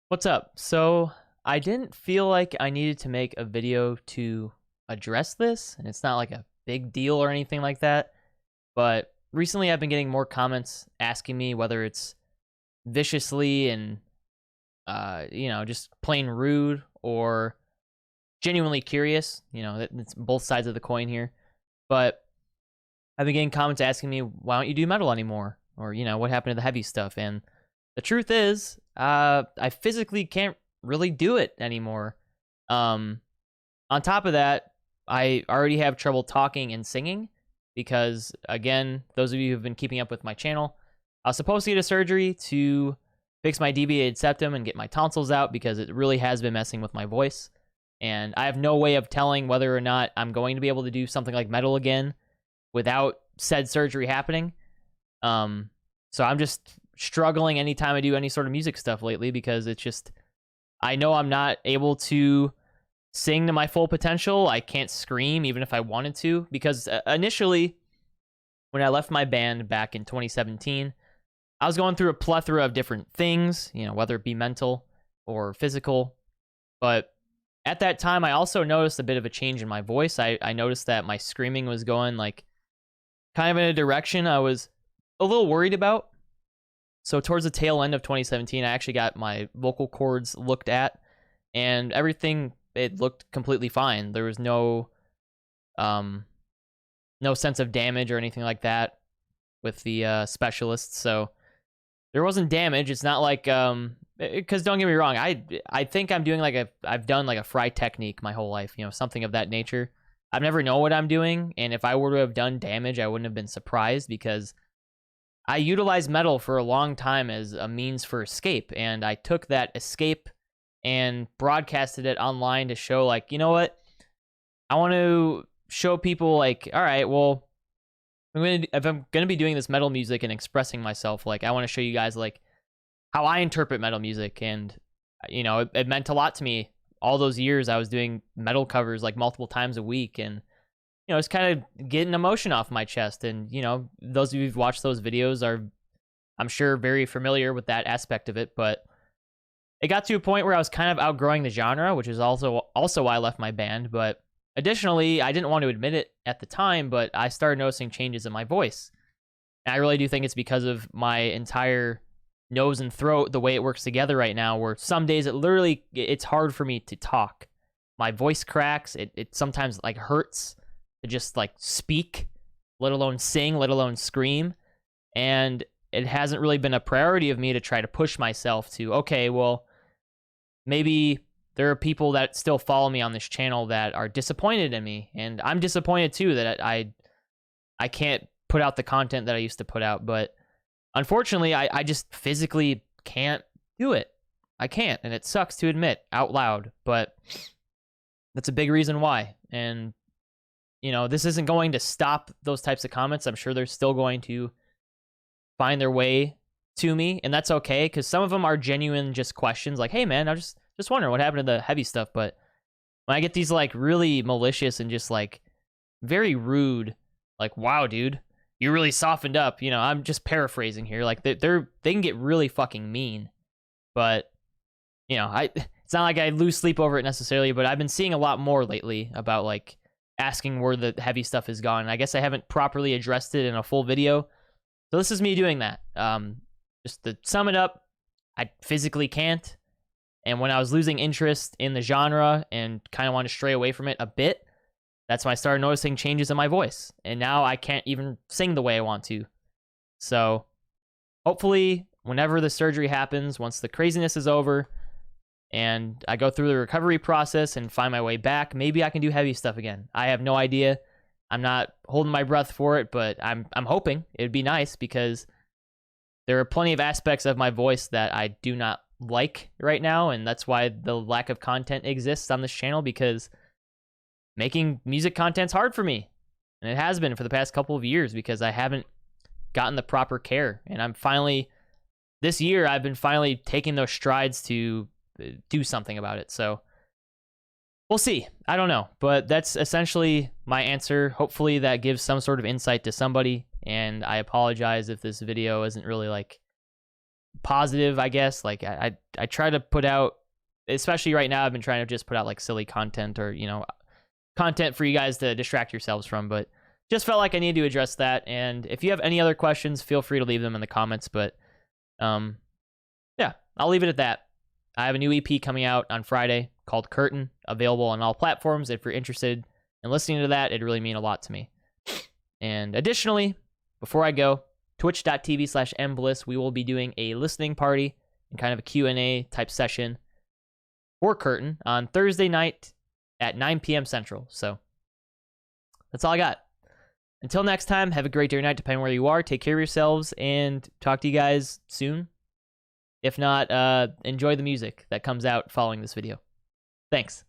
What's up? So I didn't feel like I needed to make a video to address this, and it's not like a big deal or anything like that. But recently I've been getting more comments asking me whether it's viciously and just plain rude or genuinely curious. It's both sides of the coin here. But I've been getting comments asking me, why don't you do metal anymore? Or, what happened to the heavy stuff? And the truth is, I physically can't really do it anymore. On top of that, I already have trouble talking and singing because, again, those of you who've been keeping up with my channel, I was supposed to get a surgery to fix my deviated septum and get my tonsils out because it really has been messing with my voice. And I have no way of telling whether or not I'm going to be able to do something like metal again without said surgery happening. So I'm just struggling anytime I do any sort of music stuff lately because it's just, I know I'm not able to sing to my full potential. I can't scream even if I wanted to because initially when I left my band back in 2017, I was going through a plethora of different things, whether it be mental or physical. But at that time, I also noticed a bit of a change in my voice. I noticed that my screaming was going like kind of in a direction I was a little worried about. So towards the tail end of 2017, I actually got my vocal cords looked at, and everything, it looked completely fine. There was no sense of damage or anything like that with the specialists. So there wasn't damage. It's not like because don't get me wrong, I think I'm doing I've done like a fry technique my whole life, something of that nature. I've never known what I'm doing, and if I were to have done damage, I wouldn't have been surprised because I utilized metal for a long time as a means for escape, and I took that escape and broadcasted it online to show, like, you know what? I want to show people, like, all right, well, if I'm going to be doing this metal music and expressing myself, like, I want to show you guys, like, how I interpret metal music, and, it meant a lot to me. All those years I was doing metal covers, like, multiple times a week, and it's kind of getting emotion off my chest. And, those of you who've watched those videos are, I'm sure, very familiar with that aspect of it. But it got to a point where I was kind of outgrowing the genre, which is also why I left my band. But additionally, I didn't want to admit it at the time, but I started noticing changes in my voice. And I really do think it's because of my entire nose and throat, the way it works together right now, where some days it's hard for me to talk. My voice cracks. It sometimes like hurts to just like speak, let alone sing, let alone scream. And it hasn't really been a priority of me to try to push myself to, okay, well, maybe there are people that still follow me on this channel that are disappointed in me. And I'm disappointed too that I can't put out the content that I used to put out. But unfortunately, I just physically can't do it. I can't. And it sucks to admit out loud, but that's a big reason why. And this isn't going to stop those types of comments. I'm sure they're still going to find their way to me, and that's okay, because some of them are genuine just questions like, hey, man, I just wondering what happened to the heavy stuff. But when I get these, like, really malicious and just, like, very rude, like, wow, dude, you really softened up, I'm just paraphrasing here. Like, they can get really fucking mean. But, it's not like I lose sleep over it necessarily, but I've been seeing a lot more lately about, like, asking where the heavy stuff is gone. I guess I haven't properly addressed it in a full video. So this is me doing that. Just to sum it up, I physically can't. And when I was losing interest in the genre and kind of want to stray away from it a bit, that's when I started noticing changes in my voice. And now I can't even sing the way I want to. So hopefully, whenever the surgery happens, once the craziness is over, and I go through the recovery process and find my way back, maybe I can do heavy stuff again. I have no idea. I'm not holding my breath for it, but I'm hoping. It'd be nice because there are plenty of aspects of my voice that I do not like right now, and that's why the lack of content exists on this channel, because making music content's hard for me. And it has been for the past couple of years because I haven't gotten the proper care. And this year, I've been finally taking those strides to do something about it. So we'll see. I don't know, but that's essentially my answer. Hopefully that gives some sort of insight to somebody, and I apologize if this video isn't really like positive, I guess. Like I try to put out, especially right now, I've been trying to just put out like silly content or, you know, content for you guys to distract yourselves from, but just felt like I needed to address that. And if you have any other questions, feel free to leave them in the comments. But yeah, I'll leave it at that. I have a new EP coming out on Friday called Curtain, available on all platforms. If you're interested in listening to that, it'd really mean a lot to me. And additionally, before I go, twitch.tv/mbliss, we will be doing a listening party and kind of a Q&A type session for Curtain on Thursday night at 9 p.m. Central. So that's all I got. Until next time, have a great day or night, depending where you are. Take care of yourselves, and talk to you guys soon. If not, enjoy the music that comes out following this video. Thanks.